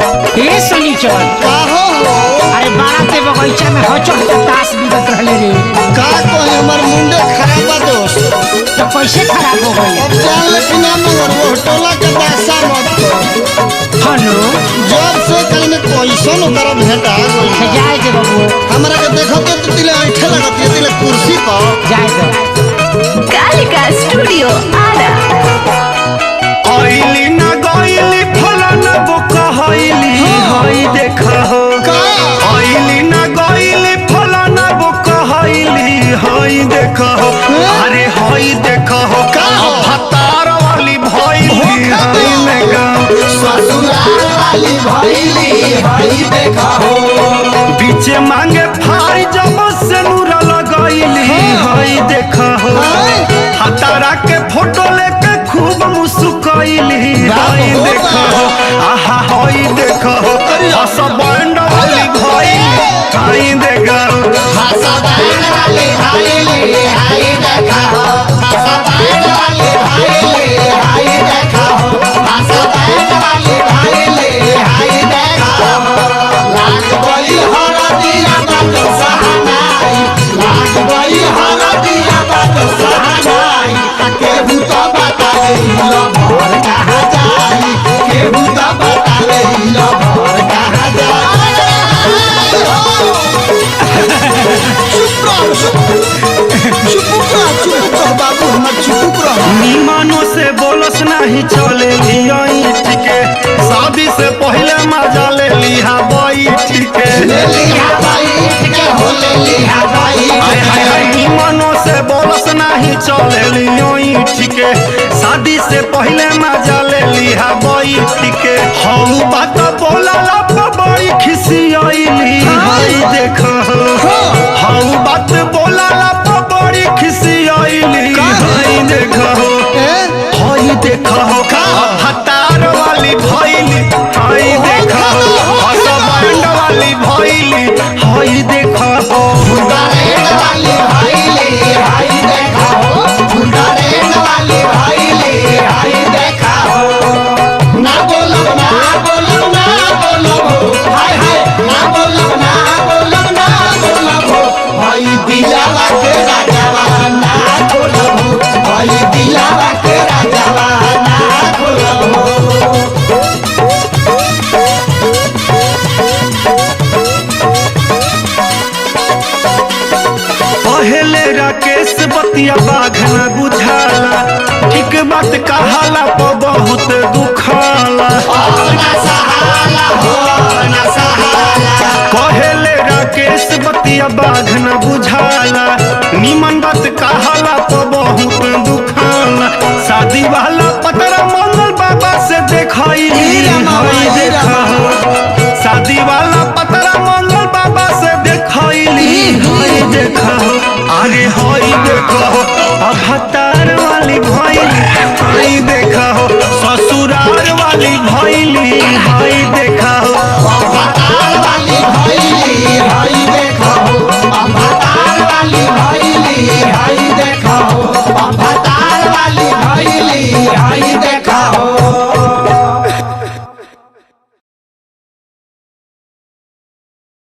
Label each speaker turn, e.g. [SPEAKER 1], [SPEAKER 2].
[SPEAKER 1] ए सनीचर अरे बाराते बगीचा में हो चढ़ के ताश बिगत रहले रे
[SPEAKER 2] का कहे हमर मुंडे खराब बा दोस्त।
[SPEAKER 1] तो कैसे खराब हो गई?
[SPEAKER 2] अब जान ले कि ना मगर वो टोला के दासा मत कर।
[SPEAKER 1] हलो
[SPEAKER 2] जब से कहीं में कैसन ओकरा भेंटा गई
[SPEAKER 1] जाए दे बाबू,
[SPEAKER 2] हमरा के देखो तो तिले ऐठे लगत है तिले कुर्सी पर
[SPEAKER 1] जाए दे।
[SPEAKER 3] कालिका स्टूडियो आरा।
[SPEAKER 4] आइली ना गइली फलाना वो कहैली हई देखा हो
[SPEAKER 2] का
[SPEAKER 4] आइली ना गइली फलाना वो कहैली हई देखा हो अरे हई देखा हो
[SPEAKER 2] का हो?
[SPEAKER 4] भतार वाली भइली हई देखा
[SPEAKER 2] ससुराल वाली भइली हई देखा हो।
[SPEAKER 4] पीछे मांगे फाई जब से नूरा लगैली हई देखा हो हतारा के फोटो लेके खूब मुस्कुराइली हई देखा हो आहा हई देखा हो हस बैंड वाली भइली हई देखा हो
[SPEAKER 2] हसबैंड वाली भइली हई देखा हो। हसबैंड वाली भइली हई देखा हो। हसबैंड वाली भइली हई देखा हो। लाग गई हरदिया बात सहनाई। लाग गई हरदिया बात सहनाई। केहू तो बतावे लो भर कहाँ जाई। केहू तो बतावे लो भर कहाँ जाई। चुप रह बाबू हमर चुप रह।
[SPEAKER 4] निमानो से बोलस नहीं चले लियाई ठीके शादी से पहले मजा ले लिहा बाई ठीके
[SPEAKER 2] ले लिया भाई के हो ले लिया भाई।
[SPEAKER 4] हाय हाय हाय निमानो से बोलस नहीं चले लियाई ठीके शादी से पहले मजा ले लिहा बाई ठीके हम बात बोला लब बड़ी खिसियाईली हई देखा हम बात बोला लब बड़ी खिसियाईली हई देखा हई देखा हो हतार वाली भइली हई देखा हो हसबैंड वाली भइली हई देखा हो
[SPEAKER 2] फुलगारेन वाली भाईली हाई देखा हो। फुलगारेन वाली भाईली हाई देखा हो। ना बोलब ना बोलब ना बोलब हो। हाय हाय ना बोलब ना बोलब ना बोलब हो। भाई दिलावा के राजावा ना बोलब हो। भाई दिलावा के राजावा ना बोलब हो।
[SPEAKER 4] पहले राकेश बतिया बाघ न बुझाला ठीक बात कहाला तो बहुत दुखाला
[SPEAKER 2] ना सहाला हो ना सहाला।
[SPEAKER 4] पहले राकेश बतिया बाघ न बुझाला निमन बात कहाला तो बहुत दुखाला शादी वाला पतरा मंगल बाबा से देखाईली हई देखा हो शादी वाला पतरा मंगल बाबा से देखाईली हई देखा हो अरे हई देखा हो अवतार वाली भइली हई देखा हो ससुराल वाली भइली हई देखा हो
[SPEAKER 2] वाली भाईली हाई